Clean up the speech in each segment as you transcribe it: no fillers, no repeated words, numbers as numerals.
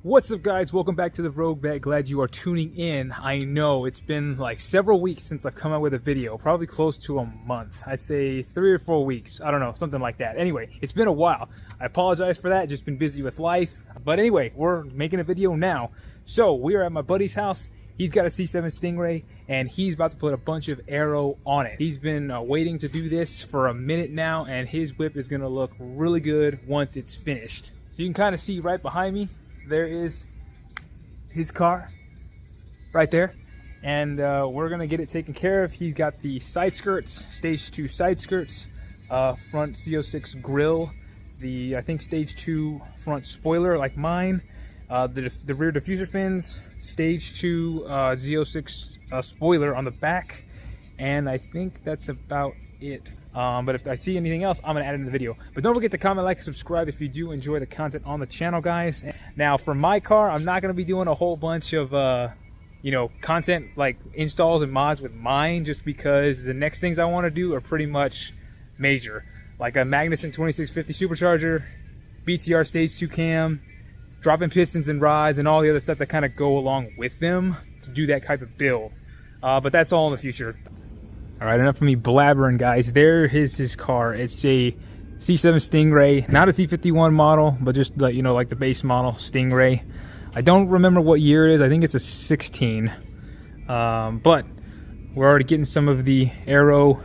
What's up, guys? Welcome back to the Rogue Vet. Glad you are tuning in. I know it's been like several weeks since I've come out with a video, probably close to a month. I'd say 3 or 4 weeks. I don't know, something like that. Anyway, it's been a while. I apologize for that. Just been busy with life. But anyway, we're making a video now. So we are at my buddy's house. He's got a C7 Stingray, and he's about to put a bunch of Aero on it. He's been waiting to do this for a minute now, and his whip is going to look really good once it's finished. So you can kind of see right behind me, there is his car right there, and we're gonna get it taken care of. He's got the side skirts, stage 2 side skirts, front Z06 grill, the I think stage 2 front spoiler like mine, the rear diffuser fins, stage 2 Z06 spoiler on the back, and I think that's about it. But if I see anything else, I'm gonna add it in the video. But don't forget to comment, like, and subscribe if you do enjoy the content on the channel, guys. Now for my car, I'm not gonna be doing a whole bunch of you know, content like installs and mods with mine, just because the next things I want to do are pretty much major, like a Magnuson 2650 supercharger, BTR stage 2 cam, dropping pistons and rods, and all the other stuff that kind of go along with them to do that type of build. But that's all in the future. All right, enough of me blabbering, guys. There is his car. It's a C7 Stingray, not a C51 model, but just like, you know, like the base model Stingray. I don't remember what year it is. I think it's a 16. But we're already getting some of the Aero,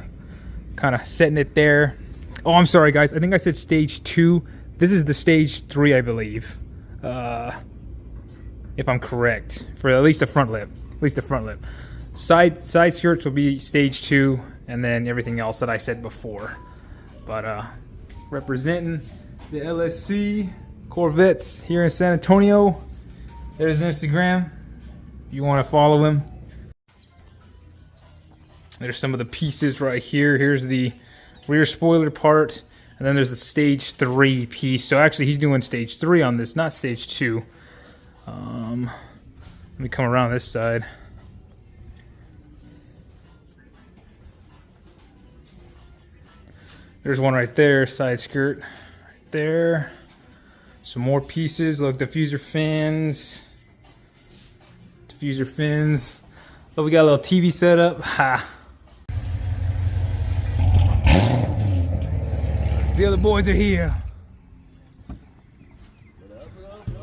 kind of setting it there. Oh, I'm sorry, guys. I think I said stage 2. This is the stage 3, I believe, if I'm correct, for at least the front lip. At least the front lip. Side skirts will be stage 2, and then everything else that I said before. But representing the LSC Corvettes here in San Antonio. There's Instagram if you want to follow him. There's some of the pieces right here. Here's the rear spoiler part, and then there's the stage 3 piece. So actually he's doing stage 3 on this, not stage 2. Let me come around this side. There's one right there, side skirt right there. Some more pieces, look, diffuser fins. Diffuser fins. Look, we got a little TV setup. Ha! The other boys are here.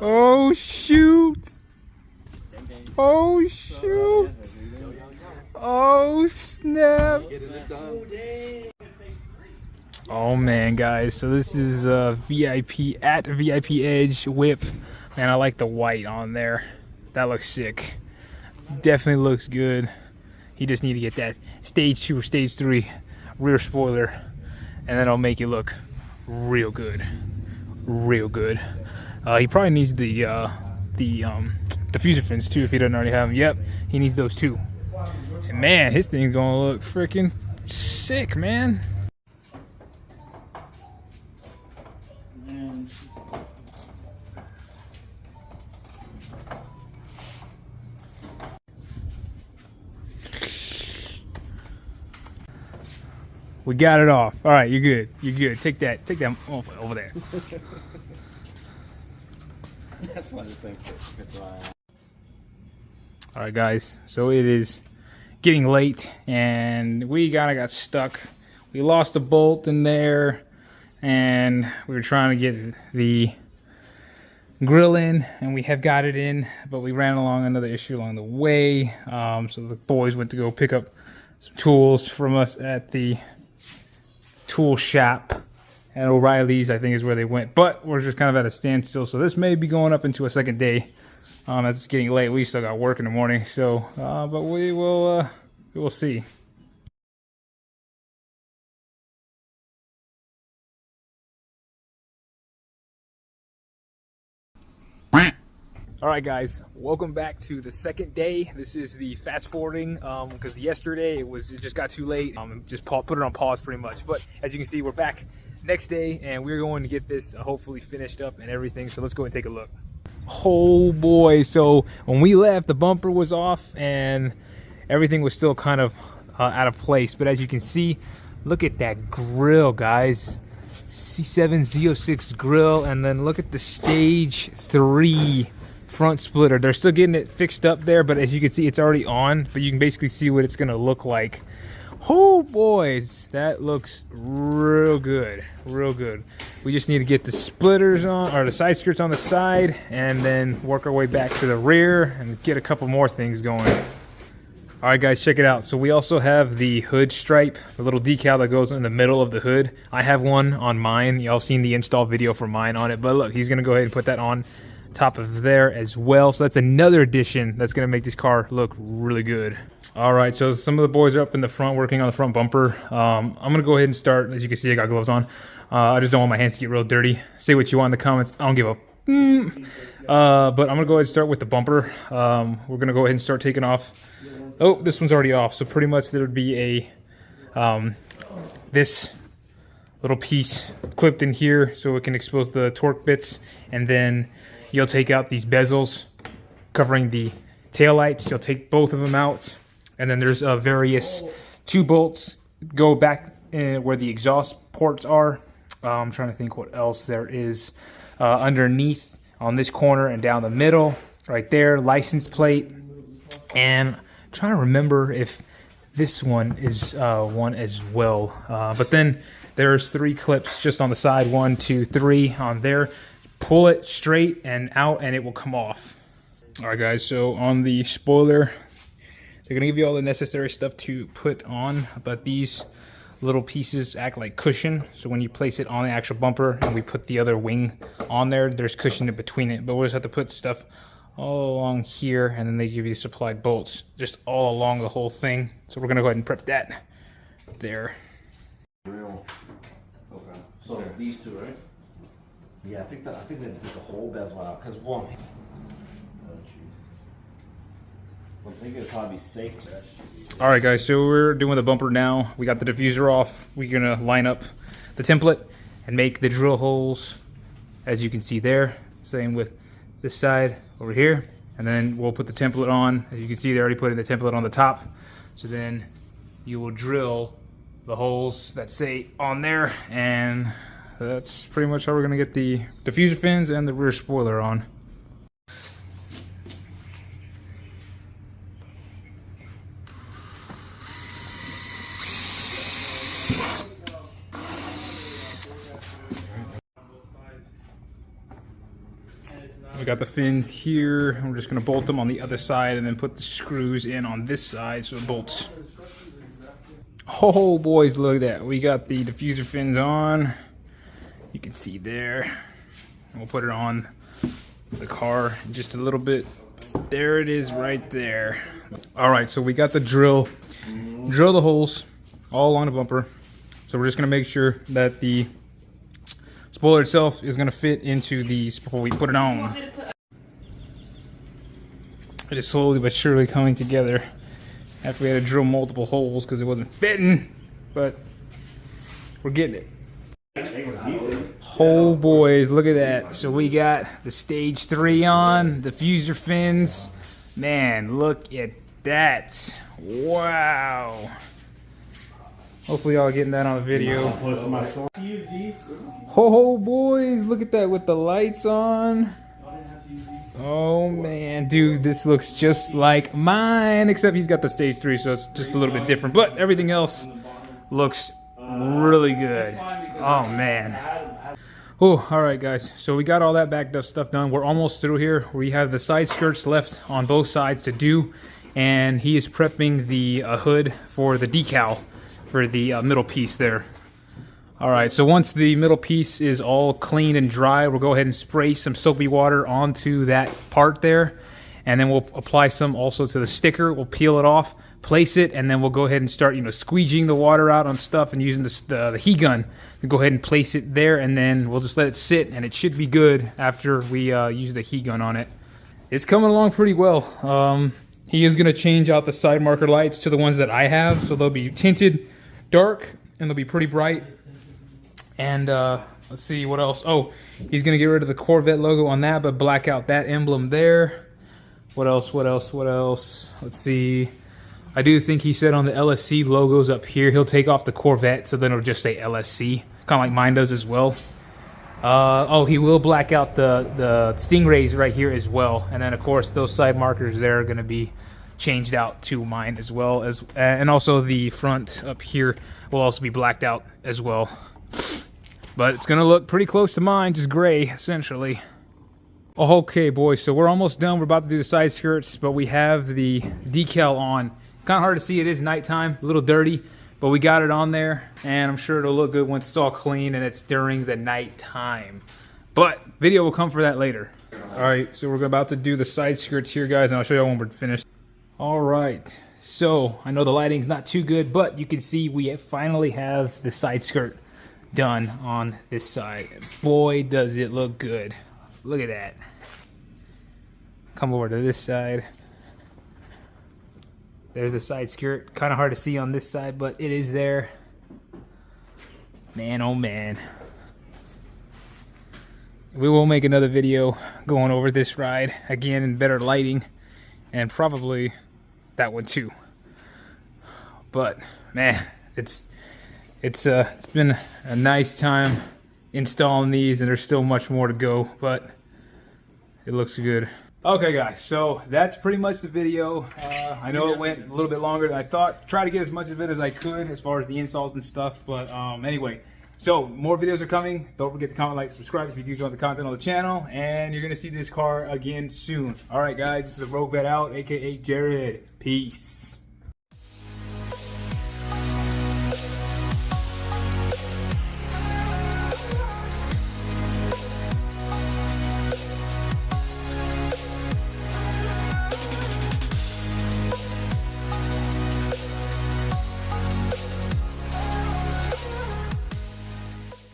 Oh shoot! Oh shoot! Oh snap! Oh man, guys, so this is VIP at VIP Edge whip. Man, I like the white on there. That looks sick. Definitely looks good. He just need to get that stage 2 or stage 3 rear spoiler, and then it'll make it look real good. Real good. He probably needs the diffuser fins too, if he doesn't already have them. Yep, he needs those too. And man, his thing's gonna look freaking sick, man. We got it off. All right, you're good. You're good. Take that off over there. That's one of the things that dry out. All right, guys. So it is getting late, and we kind of got stuck. We lost a bolt in there, and we were trying to get the grill in, and we have got it in, but we ran along another issue along the way. So the boys went to go pick up some tools from us at the tool shop, and O'Reilly's I think is where they went, but we're just kind of at a standstill, so this may be going up into a second day as it's getting late. We still got work in the morning, so but we will see. All right, guys, welcome back to the second day. This is the fast forwarding because yesterday it just got too late. Just put it on pause pretty much. But as you can see, we're back next day, and we're going to get this hopefully finished up and everything. So let's go and take a look. Oh boy! So when we left, the bumper was off and everything was still kind of out of place. But as you can see, look at that grill, guys. C7 Z06 grill, and then look at the stage 3 front splitter. They're still getting it fixed up there, but as you can see, it's already on. But you can basically see what it's gonna look like. Oh boys, that looks real good, real good. We just need to get the splitters on, or the side skirts on the side, and then work our way back to the rear and get a couple more things going. All right, guys, check it out. So we also have the hood stripe, the little decal that goes in the middle of the hood. I have one on mine. Y'all seen the install video for mine on it, but look, he's gonna go ahead and put that on top of there as well. So that's another addition that's gonna make this car look really good. All right, so some of the boys are up in the front working on the front bumper. I'm gonna go ahead and start. As you can see, I got gloves on. I just don't want my hands to get real dirty. Say what you want in the comments. I don't give a but I'm gonna go ahead and start with the bumper. We're gonna go ahead and start taking off. Oh, this one's already off. So pretty much there would be a this little piece clipped in here so it can expose the torque bits, and then you'll take out these bezels covering the taillights. You'll take both of them out. And then there's various 2 bolts go back where the exhaust ports are. I'm trying to think what else there is underneath on this corner and down the middle, right there, license plate. And I'm trying to remember if this one is one as well. But then there's 3 clips just on the side, 1, 2, 3 on there. Pull it straight and out and it will come off. All right, guys, so on the spoiler, they're gonna give you all the necessary stuff to put on, but these little pieces act like cushion. So when you place it on the actual bumper and we put the other wing on there, there's cushion in between it. But we'll just have to put stuff all along here, and then they give you supplied bolts just all along the whole thing. So we're gonna go ahead and prep that there. Real. Okay. So these 2, right? Yeah, I think they took the whole bezel out because one. I think it'd probably be safe. All right, guys, so we're doing the bumper now. We got the diffuser off. We're gonna line up the template and make the drill holes, as you can see there. Same with this side over here. And then we'll put the template on. As you can see, they're already putting the template on the top. So then you will drill the holes that say on there. And that's pretty much how we're gonna get the diffuser fins and the rear spoiler on. We got the fins here. We're just gonna bolt them on the other side and then put the screws in on this side so it bolts. Oh boys, look at that. We got the diffuser fins on. You can see there. And we'll put it on the car in just a little bit. There it is right there. All right, so we got the drill the holes all along the bumper. So we're just gonna make sure that the spoiler itself is going to fit into these before we put it on. It is slowly but surely coming together after we had to drill multiple holes because it wasn't fitting, but we're getting it. Oh boys, look at that. So we got the stage 3 on, the diffuser fins. Man, look at that. Wow. Hopefully y'all getting that on the video. Ho boys, look at that with the lights on. Oh man, dude, this looks just like mine, except he's got the stage 3, so it's just a little bit different. But everything else looks really good. Oh man. Oh, all right guys, so we got all that backed up stuff done. We're almost through here. We have the side skirts left on both sides to do, and he is prepping the hood for the decal for the middle piece there. All right, so once the middle piece is all clean and dry, we'll go ahead and spray some soapy water onto that part there, and then we'll apply some also to the sticker. We'll peel it off, place it, and then we'll go ahead and start, squeegeeing the water out on stuff and using the heat gun to go ahead and place it there, and then we'll just let it sit, and it should be good after we use the heat gun on it. It's coming along pretty well. He is gonna change out the side marker lights to the ones that I have, so they'll be tinted dark and they'll be pretty bright. And let's see what else. Oh, he's gonna get rid of the Corvette logo on that, but black out that emblem there. What else? Let's see. I do think he said on the LSC logos up here, he'll take off the Corvette, so then it'll just say LSC, kind of like mine does as well. Oh, he will black out the Stingrays right here as well, and then of course those side markers there are going to be changed out to mine as well, as and also the front up here will also be blacked out as well. But it's going to look pretty close to mine, just gray essentially. Okay, boys, so we're almost done. We're about to do the side skirts, but we have the decal on. Kind of hard to see. It is nighttime, a little dirty. But we got it on there, and I'm sure it'll look good once it's all clean and it's during the night time. But video will come for that later. All right, so we're about to do the side skirts here, guys, and I'll show you when we're finished. All right, so I know the lighting's not too good, but you can see we finally have the side skirt done on this side. Boy, does it look good. Look at that. Come over to this side. There's the side skirt. Kind of hard to see on this side, but it is there. Man, oh man. We will make another video going over this ride again in better lighting, and probably that one too. But man, it's been a nice time installing these, and there's still much more to go, but it looks good. Okay guys, so that's pretty much the video. I know it went a little bit longer than I thought. Try to get as much of it as I could as far as the installs and stuff, but anyway. So more videos are coming. Don't forget to comment, like, subscribe if you do enjoy the content on the channel, and you're gonna see this car again soon. All right guys, this is the Rogue Vet out, aka Jared. Peace.